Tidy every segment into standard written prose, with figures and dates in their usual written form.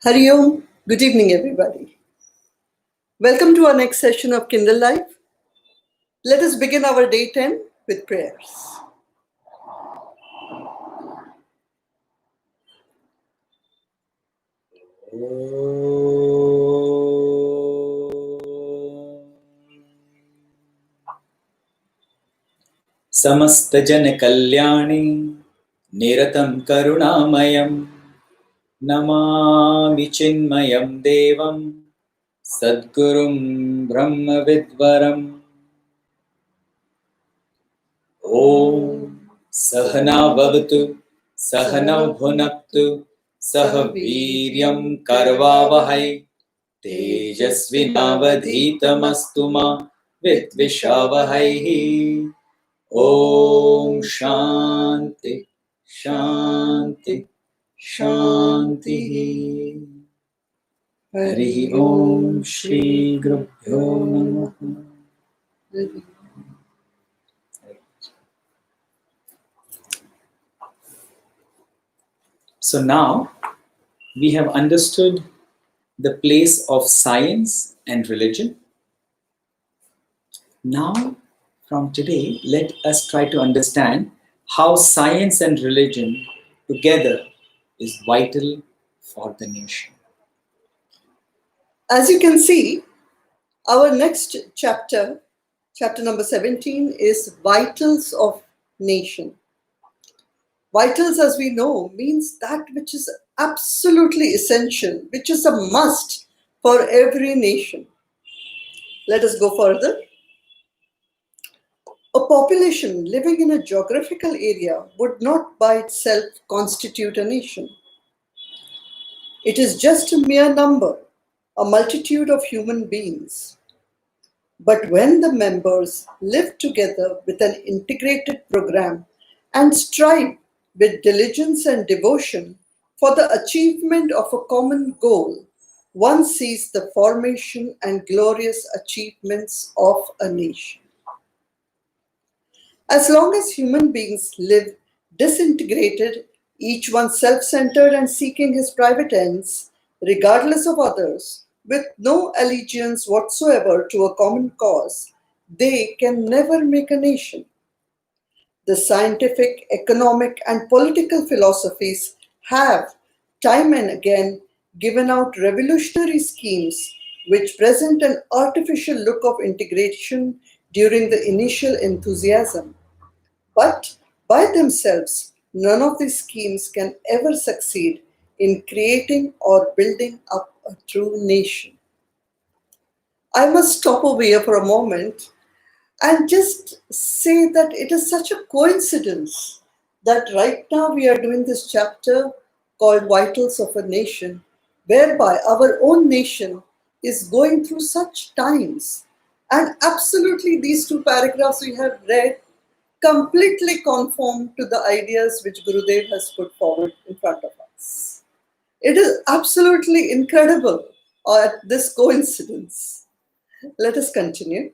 Hari Om. Good evening, everybody. Welcome to our next session of Kindle Live. Let us begin our day 10 with prayers. समस्त जन कल्याणी निरतं करुणामयं नमामि चिन्मयं देवं सद्गुरुं ब्रह्मविद्वरम् ॐ सहना भवतु सहनौ भुनक्तु सह वीर्यं करवावहै तेजस्विनावधीतमस्तु मा विद्विषावहैः। ॐ शान्ति शान्ति शान्तिः। हरिः ॐ श्री गुरुभ्यो नमः। So now we have understood the place of science and religion. Now from today, let us try to understand how science and religion together is vital for the nation. As you can see, our next chapter number 17, is Vitals of Nation. Vitals, as we know, means that which is absolutely essential, which is a must for every nation. Let us go further. A population living in a geographical area would not by itself constitute a nation. It is just a mere number, a multitude of human beings. But when the members live together with an integrated program and strive with diligence and devotion for the achievement of a common goal, one sees the formation and glorious achievements of a nation. As long as human beings live disintegrated, each one self-centered and seeking his private ends, regardless of others, with no allegiance whatsoever to a common cause, they can never make a nation. The scientific, economic, and political philosophies have, time and again, given out revolutionary schemes which present an artificial look of integration during the initial enthusiasm. But by themselves, none of these schemes can ever succeed in creating or building up a true nation. I must stop over here for a moment and just say that it is such a coincidence that right now we are doing this chapter called Vitals of a Nation, whereby our own nation is going through such times. And absolutely these two paragraphs we have read completely conform to the ideas which Gurudev has put forward in front of us. It is absolutely incredible this coincidence. Let us continue.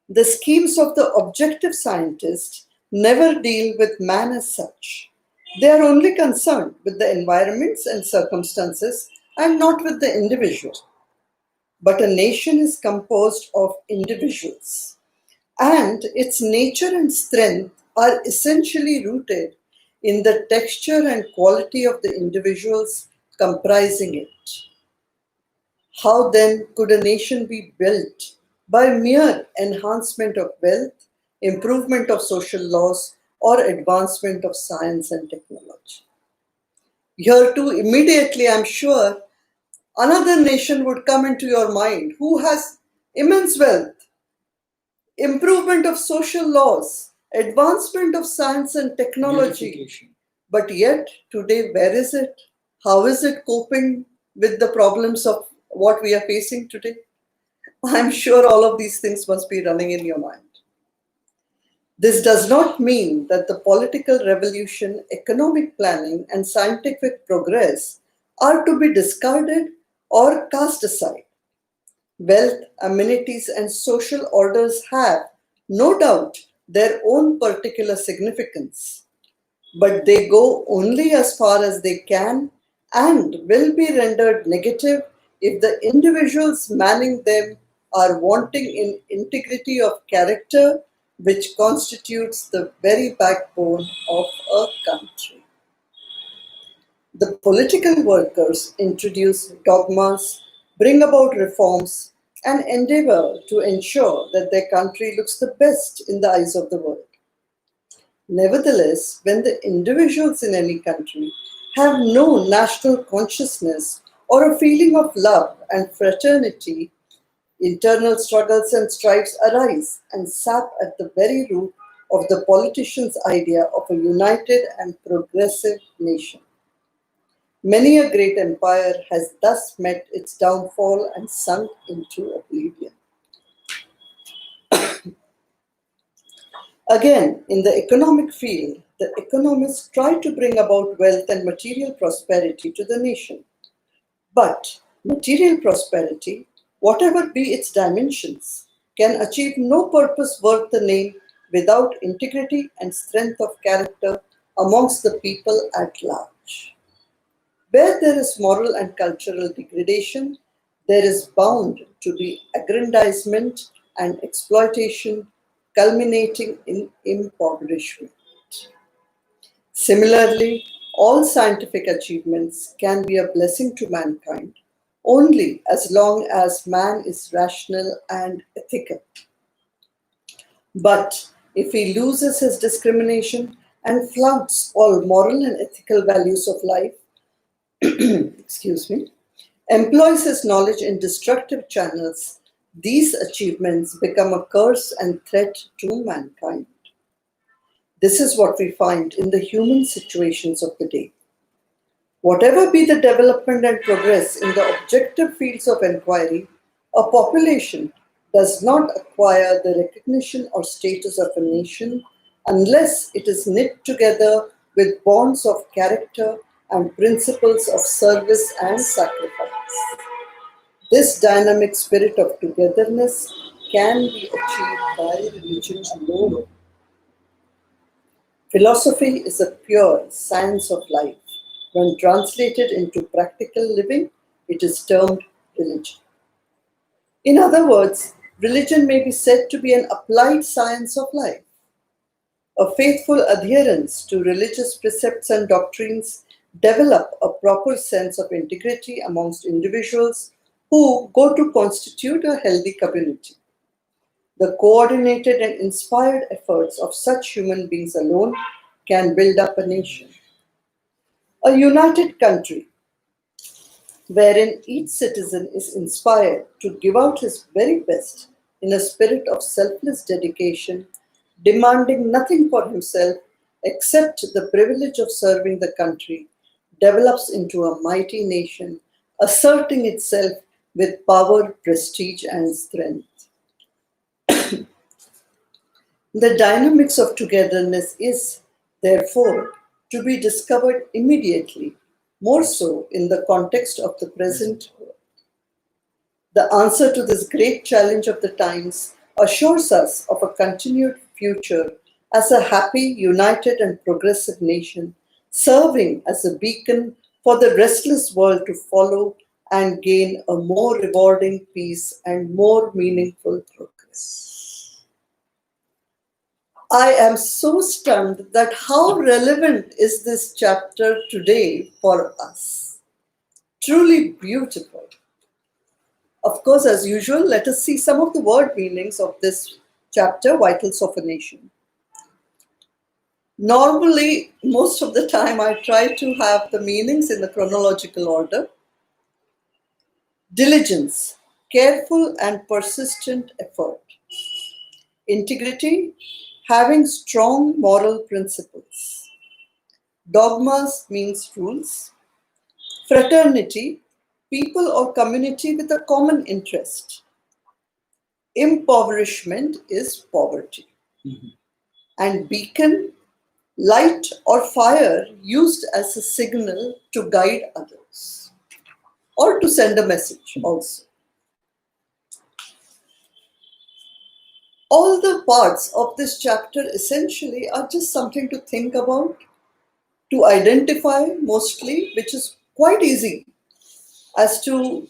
The schemes of the objective scientist never deal with man as such. They are only concerned with the environments and circumstances and not with the individual. But a nation is composed of individuals, and its nature and strength are essentially rooted in the texture and quality of the individuals comprising it. How then could a nation be built by mere enhancement of wealth, improvement of social laws, or advancement of science and technology? Here too, immediately, I'm sure, another nation would come into your mind who has immense wealth, improvement of social laws, advancement of science and technology. But yet, today, where is it? How is it coping with the problems of what we are facing today? I'm sure all of these things must be running in your mind. This does not mean that the political revolution, economic planning, and scientific progress are to be discarded or cast aside. Wealth, amenities, and social orders have, no doubt, their own particular significance, but they go only as far as they can and will be rendered negative if the individuals manning them are wanting in integrity of character, which constitutes the very backbone of a country. The political workers introduce dogmas, bring about reforms, and endeavor to ensure that their country looks the best in the eyes of the world. Nevertheless, when the individuals in any country have no national consciousness or a feeling of love and fraternity, internal struggles and strifes arise and sap at the very root of the politician's idea of a united and progressive nation. Many a great empire has thus met its downfall and sunk into oblivion. Again, in the economic field, the economists try to bring about wealth and material prosperity to the nation. But material prosperity, whatever be its dimensions, can achieve no purpose worth the name without integrity and strength of character amongst the people at large. Where there is moral and cultural degradation, there is bound to be aggrandizement and exploitation, culminating in impoverishment. Similarly, all scientific achievements can be a blessing to mankind only as long as man is rational and ethical. But if he loses his discrimination and flouts all moral and ethical values of life, excuse me, employs his knowledge in destructive channels, these achievements become a curse and threat to mankind. This is what we find in the human situations of the day. Whatever be the development and progress in the objective fields of inquiry, a population does not acquire the recognition or status of a nation unless it is knit together with bonds of character and principles of service and sacrifice. This dynamic spirit of togetherness can be achieved by religion alone. Philosophy is a pure science of life. When translated into practical living, it is termed religion. In other words, religion may be said to be an applied science of life. A faithful adherence to religious precepts and doctrines develop a proper sense of integrity amongst individuals who go to constitute a healthy community. The coordinated and inspired efforts of such human beings alone can build up a nation. A united country wherein each citizen is inspired to give out his very best in a spirit of selfless dedication, demanding nothing for himself except the privilege of serving the country, develops into a mighty nation, asserting itself with power, prestige, and strength. The dynamics of togetherness is, therefore, to be discovered immediately, more so in the context of the present world. The answer to this great challenge of the times assures us of a continued future as a happy, united, and progressive nation, serving as a beacon for the restless world to follow and gain a more rewarding peace and more meaningful progress. I am so stunned that how relevant is this chapter today for us. Truly beautiful. Of course, as usual, let us see some of the word meanings of this chapter, Vitals of a Nation. Normally, most of the time, I try to have the meanings in the chronological order. Diligence, careful and persistent effort. Integrity, having strong moral principles. Dogmas means rules. Fraternity, people or community with a common interest. Impoverishment is poverty. And beacon, light or fire used as a signal to guide others or to send a message also. All the parts of this chapter essentially are just something to think about, to identify mostly, which is quite easy as to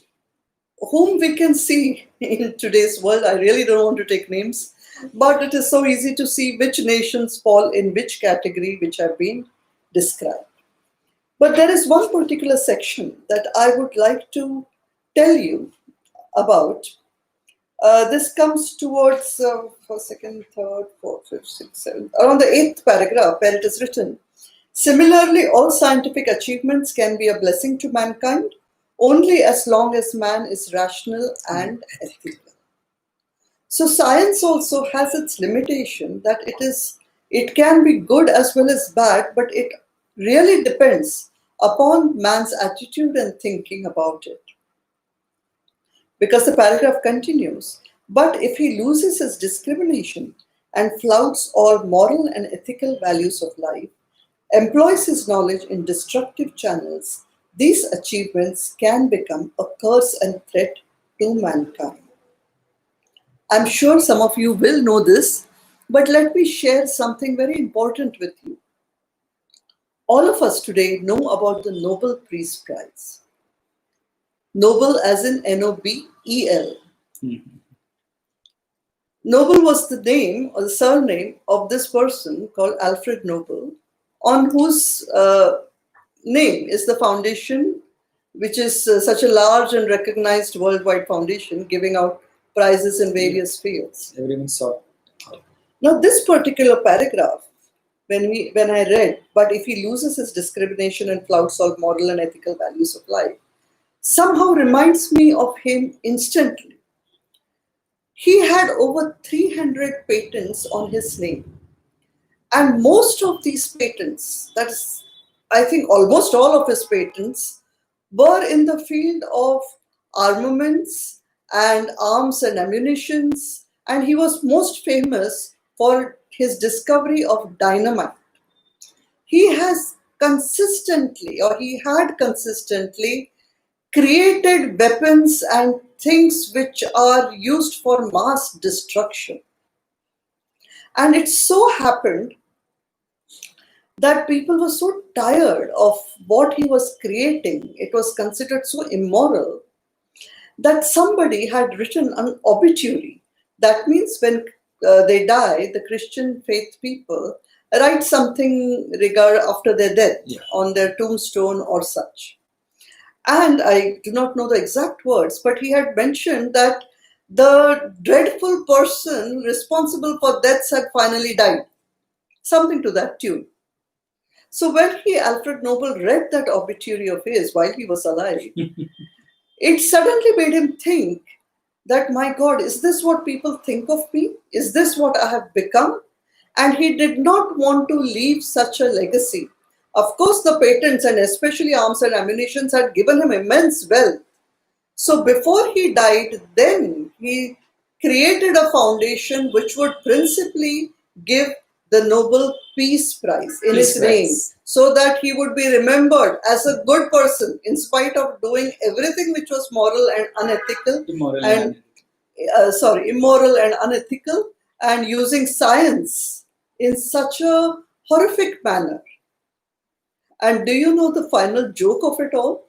whom we can see in today's world. I really don't want to take names, but it is so easy to see which nations fall in which category, which have been described. But there is one particular section that I would like to tell you about. This comes towards first, second, third, fourth, fifth, sixth, seventh, around the eighth paragraph, where it is written, similarly, all scientific achievements can be a blessing to mankind only as long as man is rational and ethical. So science also has its limitation, that it can be good as well as bad, but it really depends upon man's attitude and thinking about it. Because the paragraph continues, but if he loses his discrimination and flouts all moral and ethical values of life, employs his knowledge in destructive channels, these achievements can become a curse and threat to mankind. I'm sure some of you will know this, but let me share something very important with you. All of us today know about the Nobel Peace Prize. Nobel as in Nobel. Nobel was the name or the surname of this person called Alfred Nobel, on whose name is the foundation, which is such a large and recognized worldwide foundation giving out prizes in various fields. Everyone saw. Now, this particular paragraph, when I read, but if he loses his discrimination and flouts all moral and ethical values of life, somehow reminds me of him instantly. He had over 300 patents on his name. And most of these patents, that is, I think almost all of his patents, were in the field of armaments and arms and ammunitions. And he was most famous for his discovery of dynamite. He had consistently created weapons and things which are used for mass destruction. And it so happened that people were so tired of what he was creating, it was considered so immoral, that somebody had written an obituary. That means when they die, the Christian faith people write something after their death on their tombstone or such. And I do not know the exact words, but he had mentioned that the dreadful person responsible for deaths had finally died. Something to that tune. So when Alfred Nobel, read that obituary of his while he was alive, it suddenly made him think that, my God, is this what people think of me? Is this what I have become? And he did not want to leave such a legacy. Of course, the patents and especially arms and ammunitions had given him immense wealth. So before he died, then he created a foundation which would principally give the Nobel Peace Prize in his name, so that he would be remembered as a good person in spite of doing everything which was moral and unethical, immoral and unethical, and using science in such a horrific manner. And do you know the final joke of it all?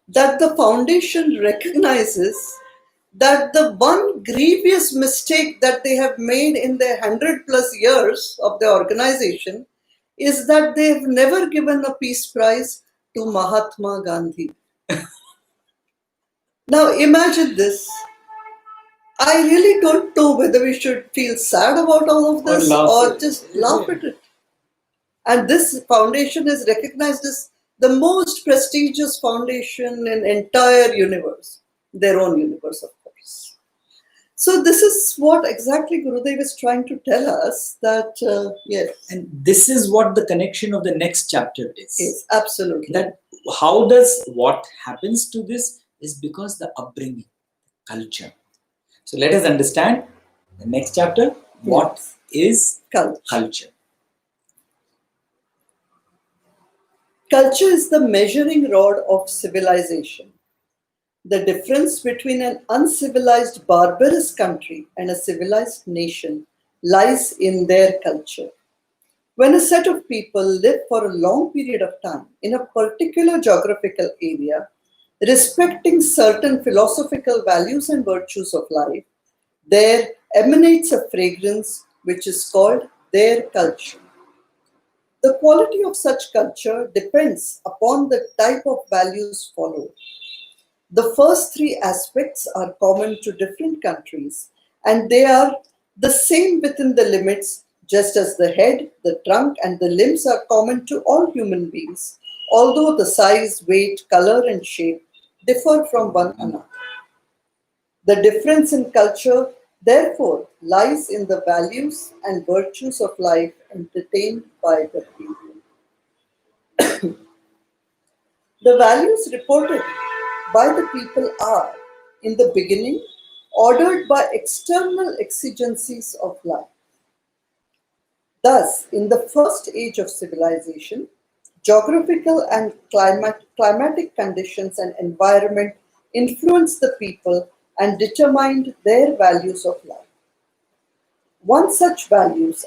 That the foundation recognizes that the one grievous mistake that they have made in their 100+ years of their organization is that they have never given a peace prize to Mahatma Gandhi. Now imagine this. I really don't know whether we should feel sad about all of this or just laugh at it. And this foundation is recognized as the most prestigious foundation in entire universe, their own universe, of course. So this is what exactly Gurudev is trying to tell us, that yes. And this is what the connection of the next chapter is. Yes, absolutely. That what happens to this is because the upbringing, culture. So let us understand the next chapter. What is culture? Culture is the measuring rod of civilization. The difference between an uncivilized, barbarous country and a civilized nation lies in their culture. When a set of people live for a long period of time in a particular geographical area, respecting certain philosophical values and virtues of life, there emanates a fragrance which is called their culture. The quality of such culture depends upon the type of values followed. The first three aspects are common to different countries, and they are the same within the limits, just as the head, the trunk, and the limbs are common to all human beings, although the size, weight, color, and shape differ from one another. The difference in culture, therefore, lies in the values and virtues of life entertained by the people. The values reported by the people are, in the beginning, ordered by external exigencies of life. Thus, in the first age of civilization, geographical and climatic conditions and environment influenced the people and determined their values of life. Once such values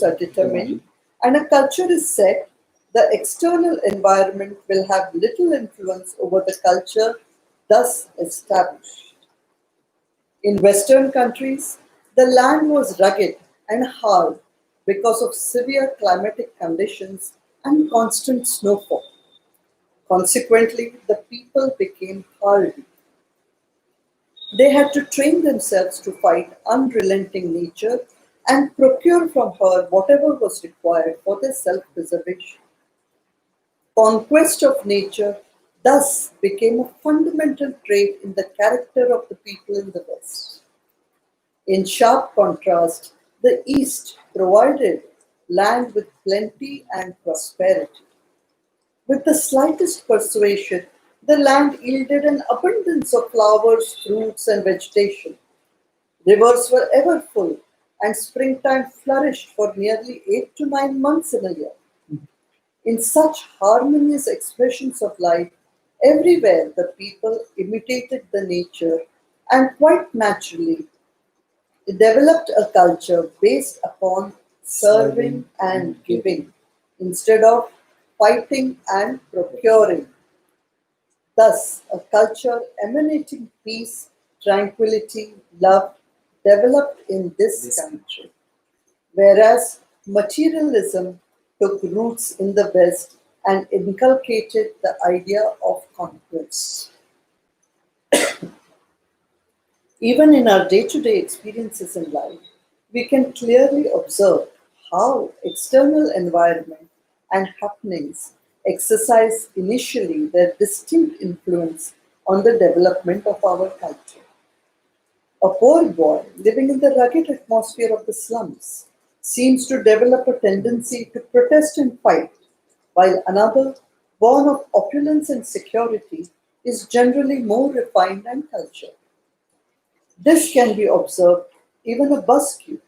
are determined and a culture is set, the external environment will have little influence over the culture thus established. In Western countries, the land was rugged and hard because of severe climatic conditions and constant snowfall. Consequently, the people became hardy. They had to train themselves to fight unrelenting nature and procure from her whatever was required for their self preservation. Conquest of nature thus became a fundamental trait in the character of the people in the West. In sharp contrast, the East provided land with plenty and prosperity. With the slightest persuasion, the land yielded an abundance of flowers, fruits, and vegetation. Rivers were ever full, and springtime flourished for nearly 8 to 9 months in a year. In such harmonious expressions of life, everywhere the people imitated the nature and quite naturally developed a culture based upon serving and giving instead of fighting and procuring. Thus, a culture emanating peace, tranquility, love developed in this country, whereas materialism took roots in the West and inculcated the idea of conquest. Even in our day to day experiences in life, we can clearly observe how external environment and happenings exercise initially their distinct influence on the development of our culture. A poor boy living in the rugged atmosphere of the slums seems to develop a tendency to protest and fight, while another, born of opulence and security, is generally more refined and cultured. This can be observed even a busque,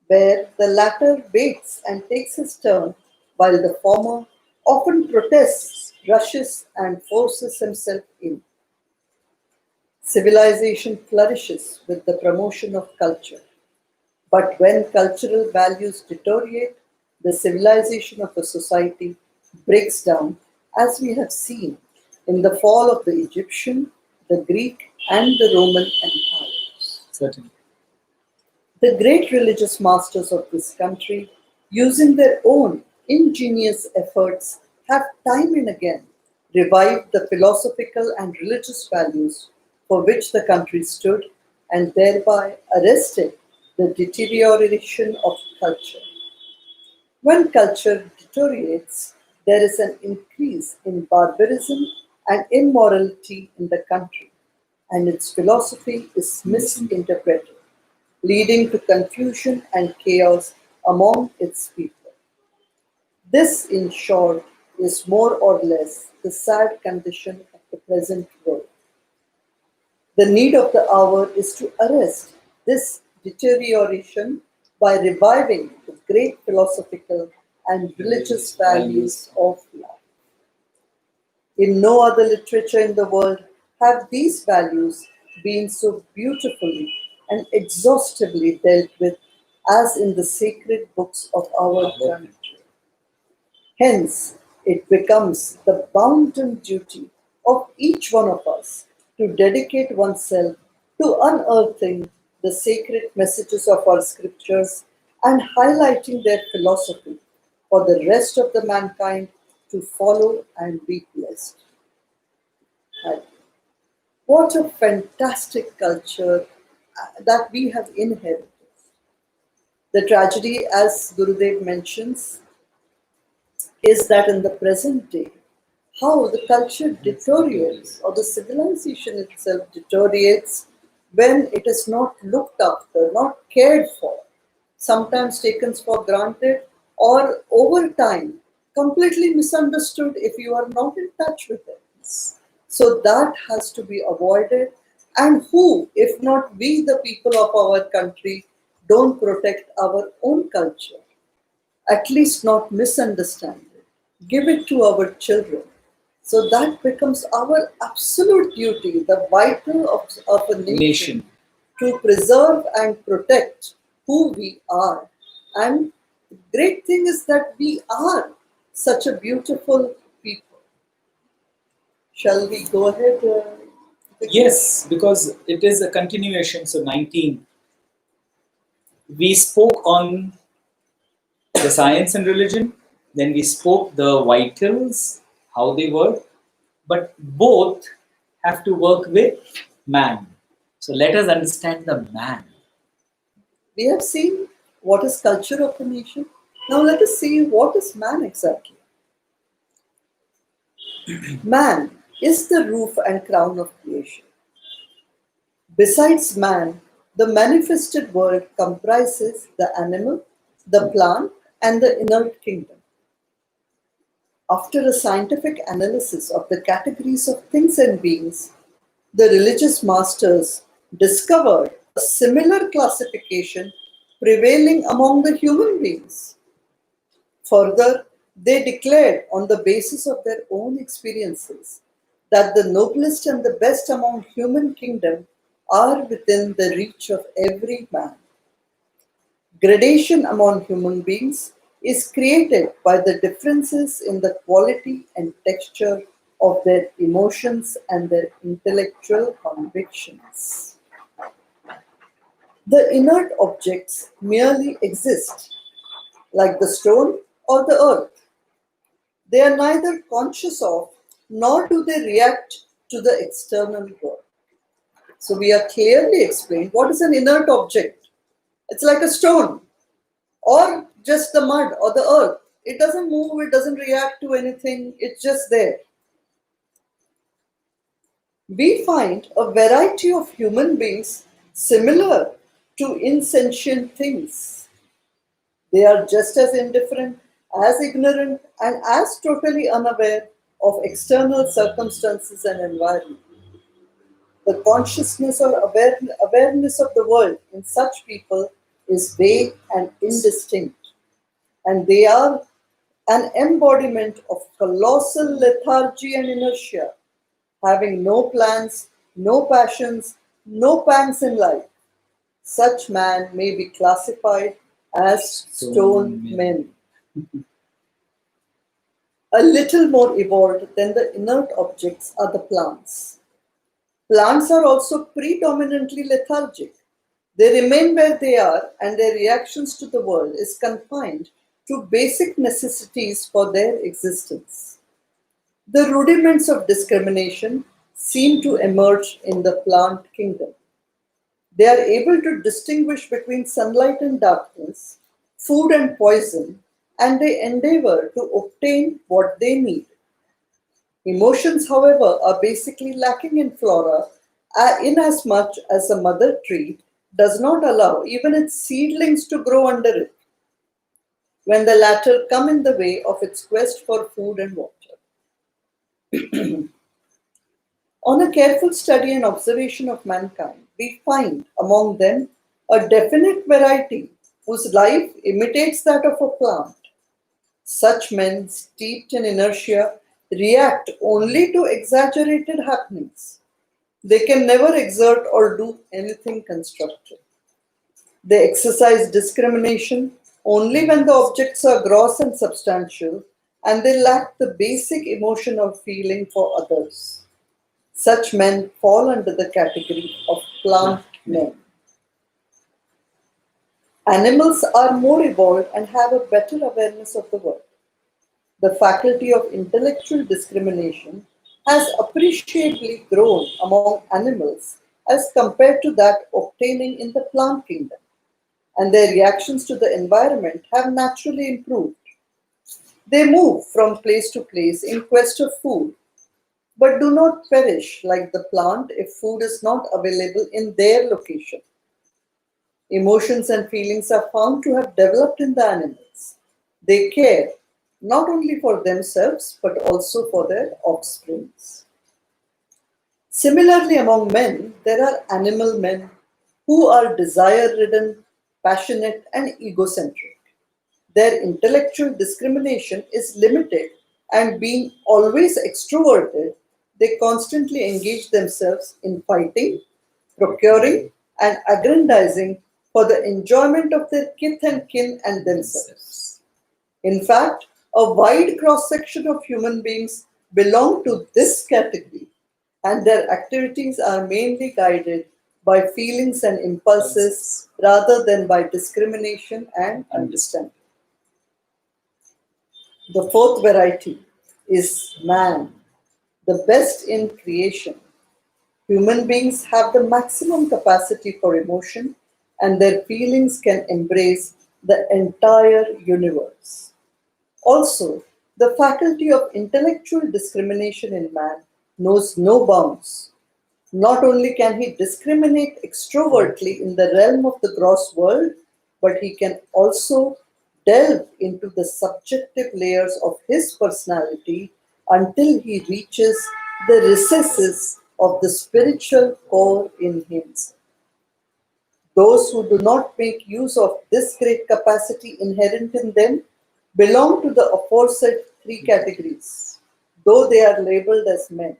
where the latter waits and takes his turn, while the former often protests, rushes, and forces himself in. Civilization flourishes with the promotion of culture, but when cultural values deteriorate, the civilization of a society breaks down, as we have seen in the fall of the Egyptian, the Greek, and the Roman empires. Certainly. The great religious masters of this country, using their own ingenious efforts, have time and again revived the philosophical and religious values for which the country stood and thereby arrested the deterioration of culture. When culture deteriorates, there is an increase in barbarism and immorality in the country, and its philosophy is misinterpreted, leading to confusion and chaos among its people. This, in short, is more or less the sad condition of the present world. The need of the hour is to arrest this deterioration by reviving the great philosophical and religious values of life. In no other literature in the world have these values been so beautifully and exhaustively dealt with as in the sacred books of our country. Hence, it becomes the bounden duty of each one of us to dedicate oneself to unearthing the sacred messages of our scriptures and highlighting their philosophy for the rest of the mankind to follow and be blessed. And what a fantastic culture that we have inherited. The tragedy, as Gurudev mentions, is that in the present day, how the culture deteriorates or the civilization itself deteriorates when it is not looked after, not cared for, sometimes taken for granted, or over time completely misunderstood if you are not in touch with it. So that has to be avoided. And who, if not we, the people of our country, don't protect our own culture? At least not misunderstand it. Give it to our children. So that becomes our absolute duty, the vital of a nation, to preserve and protect who we are. And the great thing is that we are such a beautiful people. Shall we go ahead? Yes, because it is a continuation. So 19, we spoke on the science and religion, then we spoke the vitals, how they work, but both have to work with man. So let us understand the man. We have seen what is culture of a nation. Now let us see what is man exactly. Man is the roof and crown of creation. Besides man, the manifested world comprises the animal, the plant, and the inert kingdom. After a scientific analysis of the categories of things and beings, the religious masters discovered a similar classification prevailing among the human beings. Further, they declared on the basis of their own experiences that the noblest and the best among human kingdom are within the reach of every man. Gradation among human beings is created by the differences in the quality and texture of their emotions and their intellectual convictions. The inert objects merely exist, like the stone or the earth. They are neither conscious of nor do they react to the external world. So we are clearly explained what is an inert object. It's like a stone or just the mud or the earth. It doesn't move, it doesn't react to anything, it's just there. We find a variety of human beings similar to insentient things. They are just as indifferent, as ignorant, and as totally unaware of external circumstances and environment. The consciousness or awareness of the world in such people is vague and indistinct, and they are an embodiment of colossal lethargy and inertia, having no plans, no passions, no pangs in life. Such man may be classified as stone men. A little more evolved than the inert objects are the plants. Plants are also predominantly lethargic. They remain where they are, and their reactions to the world is confined to basic necessities for their existence. The rudiments of discrimination seem to emerge in the plant kingdom. They are able to distinguish between sunlight and darkness, food and poison, and they endeavor to obtain what they need. Emotions, however, are basically lacking in flora, inasmuch as a mother tree does not allow even its seedlings to grow under it, when the latter come in the way of its quest for food and water. On a careful study and observation of mankind, we find among them a definite variety whose life imitates that of a plant. Such men, steeped in inertia, react only to exaggerated happenings. They can never exert or do anything constructive. They exercise discrimination only when the objects are gross and substantial, and they lack the basic emotion or feeling for others. Such men fall under the category of plant men. Animals are more evolved and have a better awareness of the world. The faculty of intellectual discrimination has appreciably grown among animals as compared to that obtaining in the plant kingdom, and their reactions to the environment have naturally improved. They move from place to place in quest of food, but do not perish like the plant if food is not available in their location. Emotions and feelings are found to have developed in the animals. They care not only for themselves but also for their offsprings. Similarly, among men, there are animal men who are desire ridden, passionate, and egocentric. Their intellectual discrimination is limited, and being always extroverted, they constantly engage themselves in fighting, procuring, and aggrandizing for the enjoyment of their kith and kin and themselves. In fact, a wide cross section of human beings belong to this category, and their activities are mainly guided by feelings and impulses rather than by discrimination and understanding. The fourth variety is man, the best in creation. Human beings have the maximum capacity for emotion, and their feelings can embrace the entire universe. Also, the faculty of intellectual discrimination in man knows no bounds. Not only can he discriminate extrovertly in the realm of the gross world, but he can also delve into the subjective layers of his personality until he reaches the recesses of the spiritual core in him. Those who do not make use of this great capacity inherent in them belong to the aforesaid three categories, though they are labeled as men.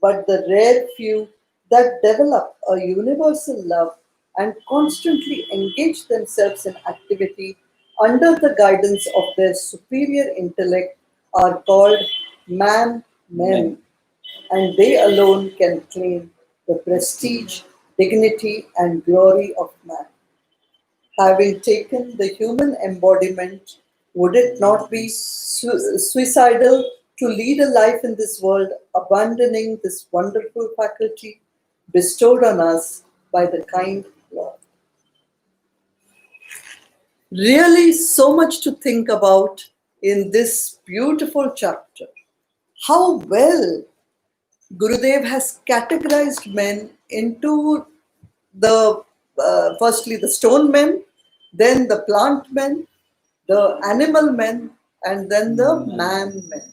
But the rare few that develop a universal love and constantly engage themselves in activity under the guidance of their superior intellect are called man men, and they alone can claim the prestige, dignity, and glory of man. Having taken the human embodiment, would it not be suicidal to lead a life in this world, abandoning this wonderful faculty bestowed on us by the kind Lord? Really, so much to think about in this beautiful chapter. How well Gurudev has categorized men into the firstly the stone men, then the plant men, the animal men, and then the man men.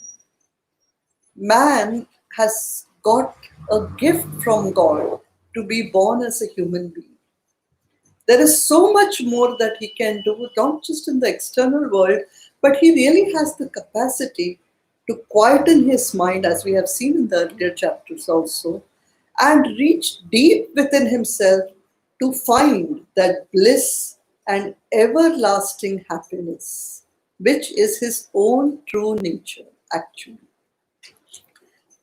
Man has got a gift from God to be born as a human being. There is so much more that he can do, not just in the external world, but he really has the capacity to quieten his mind, as we have seen in the earlier chapters also, and reach deep within himself to find that bliss and everlasting happiness, which is his own true nature, actually.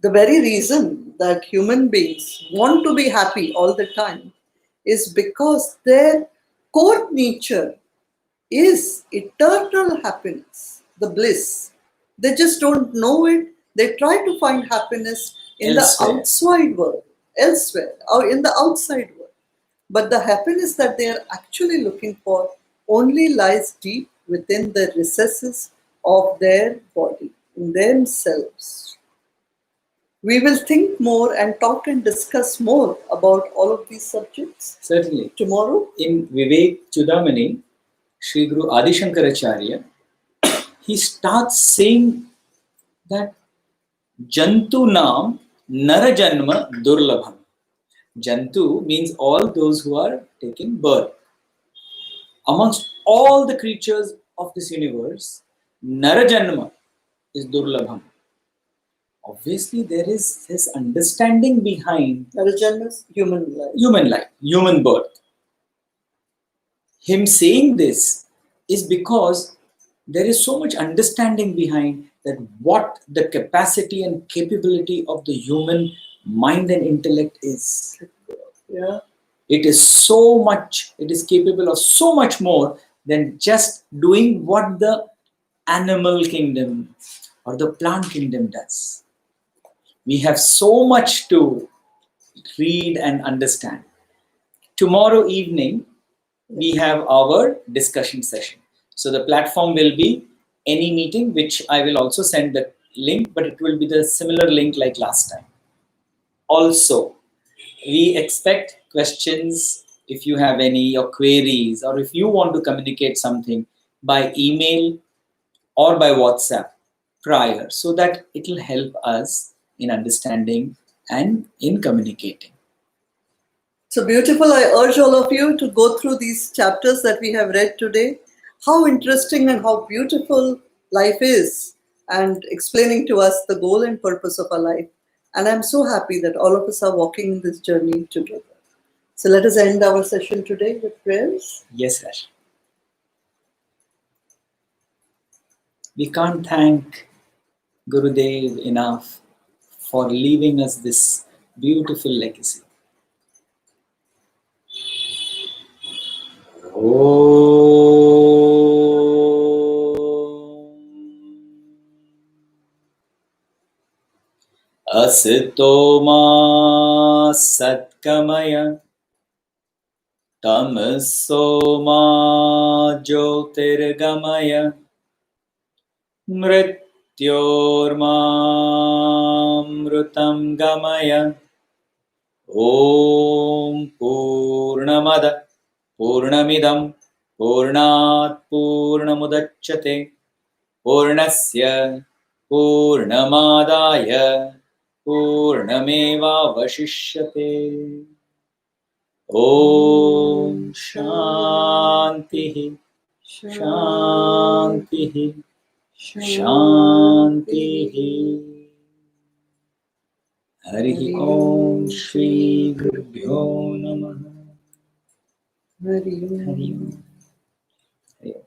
The very reason that human beings want to be happy all the time is because their core nature is eternal happiness, the bliss. They just don't know it. They try to find happiness in the outside world, elsewhere, or in the outside world. But the happiness that they are actually looking for only lies deep within the recesses of their body, in themselves. We will think more and talk and discuss more about all of these subjects. Certainly. Tomorrow. In Vivek Chudamani, Sri Guru Adi Shankaracharya, he starts saying that Jantu Nam Narajanma Durlabham. Jantu means all those who are taking birth. Amongst all the creatures of this universe, Narajanma is Durlabham. Obviously, there is this understanding behind Narajanma is human life. Human life, human birth. him saying this is because there is so much understanding behind that what the capacity and capability of the human mind and intellect is. Yeah. It is so much, it is capable of so much more than just doing what the animal kingdom or the plant kingdom does. We have so much to read and understand. Tomorrow evening, we have our discussion session. So the platform will be any meeting, which I will also send the link, but it will be the similar link like last time. Also, we expect questions if you have any or queries, or if you want to communicate something by email or by WhatsApp prior, so that it will help us in understanding and in communicating. So beautiful. I urge all of you to go through these chapters that we have read today. How interesting and how beautiful life is, and explaining to us the goal and purpose of our life. And I'm so happy that all of us are walking in this journey together. So let us end our session today with prayers. Yes, Rash. We can't thank Gurudev enough for leaving us this beautiful legacy. Asito ma satkamaya tamaso ma jyotirgamaya mrityormamrutam gamaya. Om Purnamada Purnamidam Purnat Purnamudachyate Purnasya Purnamadaya Purnameva Vashishyate. Om Shanti Shanti Shanti. Harihi Om Shri Gurubhyo Namaha. Hari Om. Hari Om. Hari Om.